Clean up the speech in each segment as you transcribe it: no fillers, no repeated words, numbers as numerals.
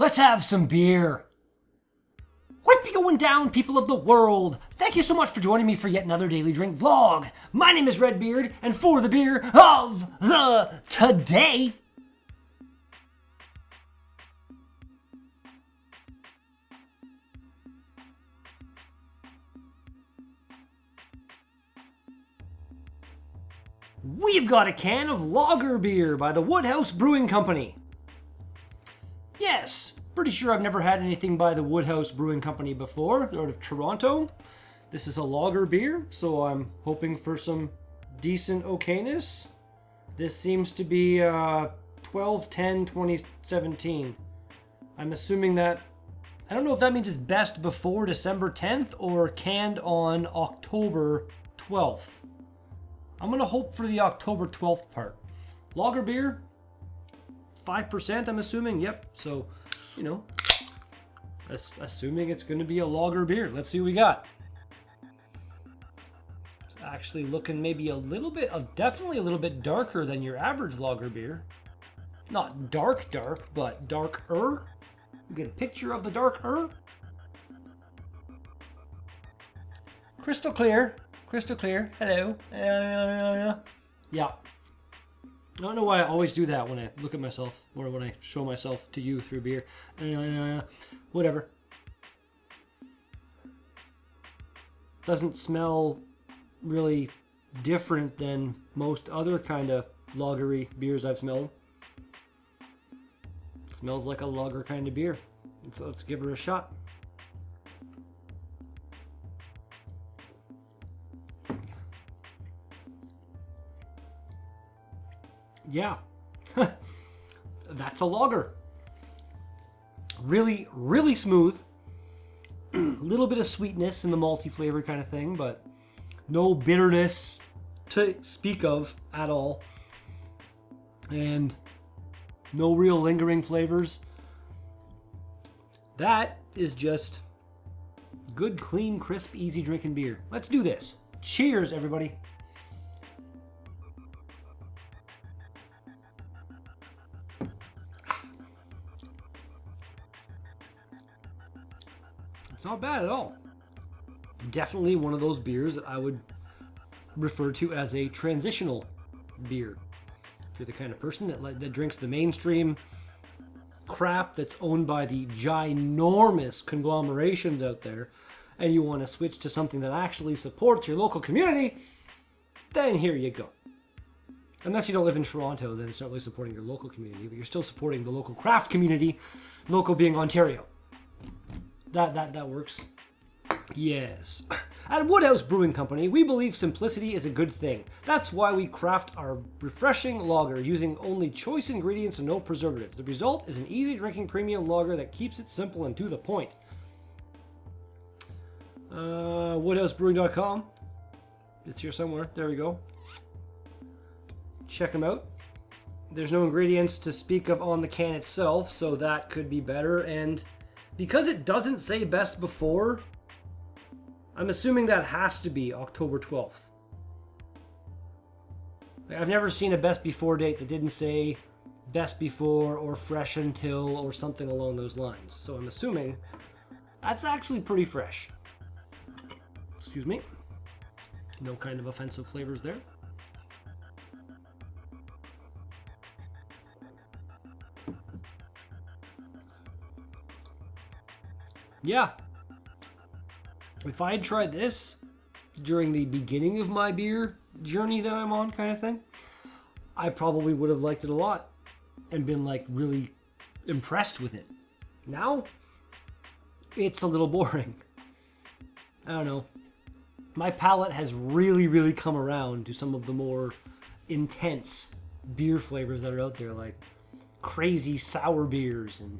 Let's have some beer. What be going down, people of the world? Thank you so much for joining me for yet another Daily Drink vlog. My name is Redbeard, and for the beer of the today, we've got a can of lager beer by the Woodhouse Brewing Company. Yes, pretty sure I've never had anything by the Woodhouse Brewing Company before. They're out of Toronto. This is a lager beer, so I'm hoping for some decent okayness. This seems to be 12/10/2017. I'm assuming that, I don't know if that means it's best before December 10th or canned on October 12th. I'm going to hope for the October 12th part. Lager beer, 5%, I'm assuming. Yep. So, you know, assuming it's going to be a lager beer. Let's see what we got. It's actually looking maybe a little bit of, definitely a little bit darker than your average lager beer. Not dark, but darker. You get a picture of the darker. Crystal clear. Crystal clear. Hello. Yeah. I don't know why I always do that when I look at myself or when I show myself to you through beer. Whatever. Doesn't smell really different than most other kind of lagery beers I've smelled. Smells like a lager kind of beer. So let's give her a shot. Yeah, that's a lager. Really, really smooth. A little bit of sweetness in the malty flavor kind of thing, but no bitterness to speak of at all. And no real lingering flavors. That is just good, clean, crisp, easy drinking beer. Let's do this. Cheers, everybody. It's not bad at all. Definitely one of those beers that I would refer to as a transitional beer. If you're the kind of person that drinks the mainstream crap that's owned by the ginormous conglomerations out there, and you want to switch to something that actually supports your local community, then here you go. Unless you don't live in Toronto, then it's not really supporting your local community, but you're still supporting the local craft community, local being Ontario. That works. Yes. At Woodhouse Brewing Company, we believe simplicity is a good thing. That's why we craft our refreshing lager using only choice ingredients and no preservatives. The result is an easy drinking premium lager that keeps it simple and to the point. WoodhouseBrewing.com. It's here somewhere. There we go. Check them out. There's no ingredients to speak of on the can itself, so that could be better. And because it doesn't say best before, I'm assuming that has to be October 12th. I've never seen a best before date that didn't say best before or fresh until or something along those lines. So I'm assuming that's actually pretty fresh. Excuse me. No kind of offensive flavors there. Yeah. If I had tried this during the beginning of my beer journey that I'm on kind of thing, I probably would have liked it a lot and been like really impressed with it. Now, it's a little boring. I don't know. My palate has really, really come around to some of the more intense beer flavors that are out there, like crazy sour beers and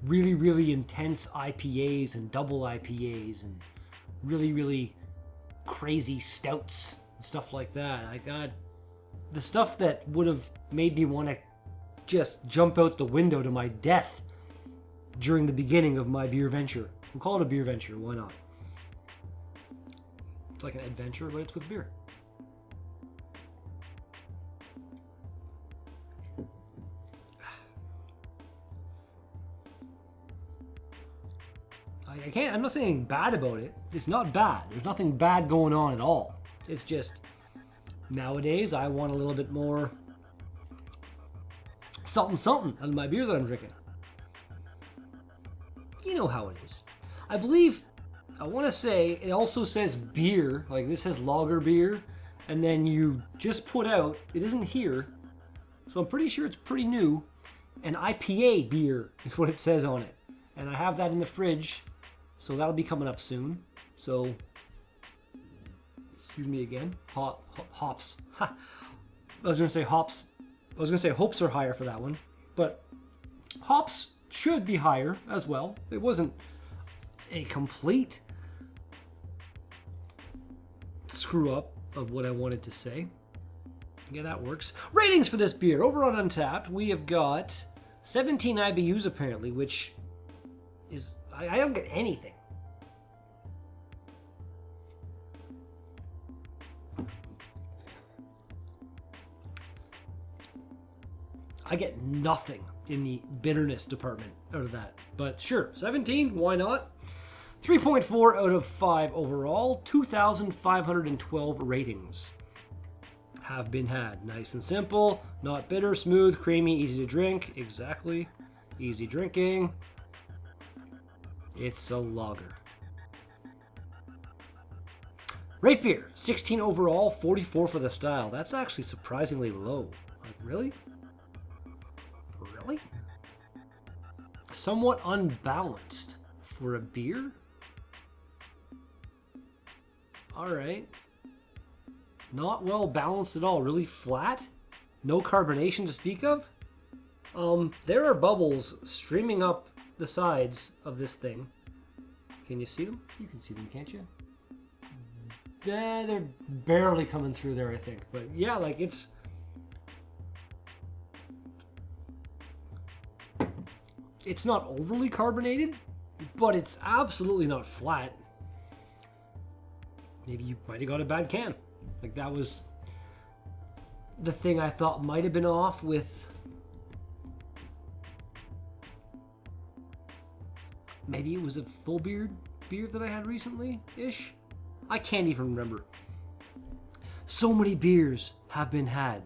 really, really intense IPAs and double IPAs and really, really crazy stouts and stuff like that. I got the stuff that would have made me want to just jump out the window to my death during the beginning of my beer venture. We'll call it a beer venture, why not? It's like an adventure, but it's with beer. I'm not saying bad about it. It's not bad. There's nothing bad going on at all. It's just nowadays I want a little bit more something out of my beer that I'm drinking. You know how it is. I believe, I want to say, it also says beer. Like this says lager beer. And then you just put out, it isn't here. So I'm pretty sure it's pretty new. An IPA beer is what it says on it. And I have that in the fridge. So that'll be coming up soon. So, excuse me again. Hops. Ha. I was going to say hops. I was going to say hopes are higher for that one. But hops should be higher as well. It wasn't a complete screw up of what I wanted to say. Yeah, that works. Ratings for this beer. Over on Untappd, we have got 17 IBUs apparently, which is... I don't get anything. I get nothing in the bitterness department out of that. But sure, 17, why not? 3.4 out of 5 overall, 2,512 ratings have been had. Nice and simple, not bitter, smooth, creamy, easy to drink. Exactly. Easy drinking. It's a lager. Rate beer, 16 overall, 44 for the style. That's actually surprisingly low. Like, really? Really? Somewhat unbalanced for a beer? Alright. Not well balanced at all. Really flat? No carbonation to speak of? There are bubbles streaming up the sides of this thing. Can you see them? You can see them, can't you? They're barely coming through there, I think. But yeah, like it's... It's not overly carbonated, but it's absolutely not flat. Maybe you might have got a bad can. Like that was the thing I thought might have been off with... Maybe it was a full beer that I had recently-ish? I can't even remember. So many beers have been had.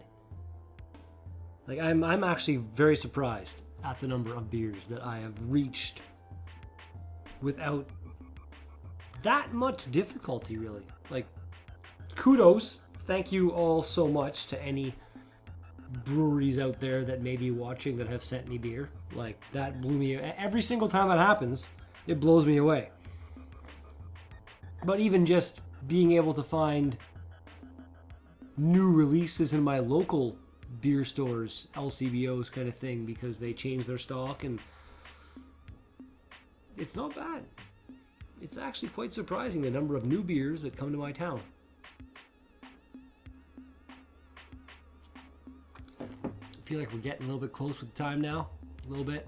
Like I'm actually very surprised at the number of beers that I have reached without that much difficulty, really. Like, kudos. Thank you all so much to any breweries out there that may be watching that have sent me beer. Like, that blew me... Every single time that happens, it blows me away. But even just being able to find new releases in my local beer stores, LCBOs kind of thing, because they change their stock, and it's not bad. It's actually quite surprising the number of new beers that come to my town. I feel like we're getting a little bit close with the time now. A little bit.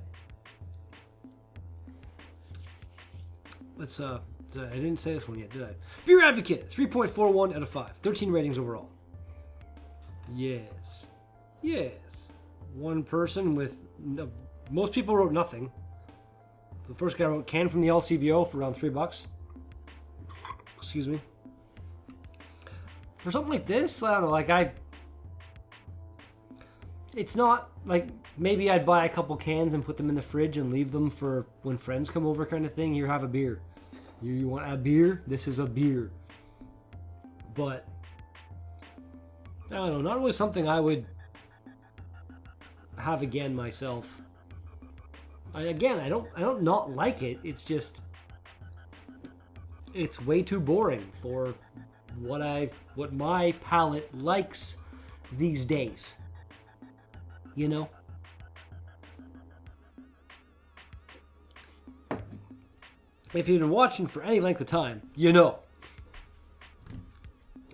Let's, I didn't say this one yet, did I? Beer Advocate, 3.41 out of 5. 13 ratings overall. Yes. Yes. One person with... most people wrote nothing. The first guy wrote can from the LCBO for around $3. Excuse me. For something like this, I don't know, like it's not like maybe I'd buy a couple cans and put them in the fridge and leave them for when friends come over kind of thing. Here, have a beer. You want a beer? This is a beer. But I don't know, not really something I would have again myself. I don't not like it. It's just, it's way too boring for what my palate likes these days. You know? If you've been watching for any length of time, you know.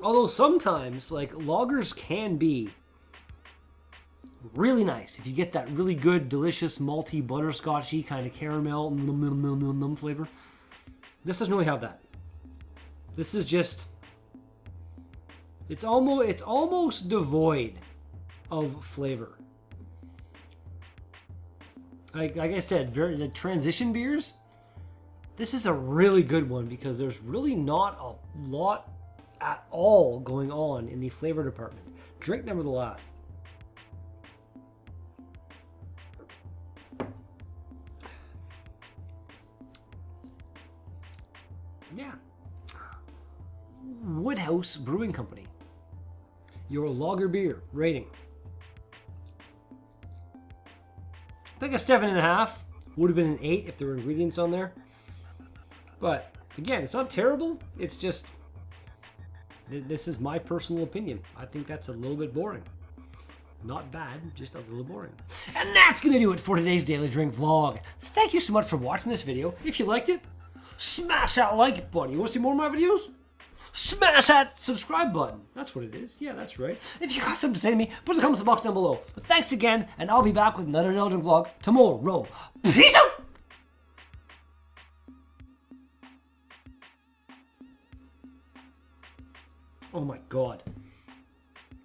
Although sometimes, like, lagers can be really nice. If you get that really good, delicious, malty, butterscotchy kind of caramel flavor. This doesn't really have that. This is just... It's almost devoid of flavor. Like I said, the transition beers, This is a really good one because there's really not a lot at all going on in the flavor department. Drink nevertheless. Yeah. Woodhouse Brewing Company. Your lager beer rating. I think a 7.5. Would have been an 8 if there were ingredients on there. But again, it's not terrible. It's just, this is my personal opinion. I think that's a little bit boring. Not bad, just a little boring. And that's going to do it for today's Daily Drink vlog. Thank you so much for watching this video. If you liked it, smash that like button. You want to see more of my videos? Smash that subscribe button. That's what it is. Yeah, that's right. If you got something to say to me, put it in the comments box down below. But thanks again, and I'll be back with another Daily Drink vlog tomorrow. Peace out! Oh my god.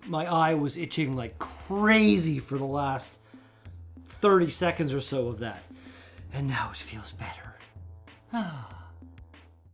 My eye was itching like crazy for the last 30 seconds or so of that. And now it feels better.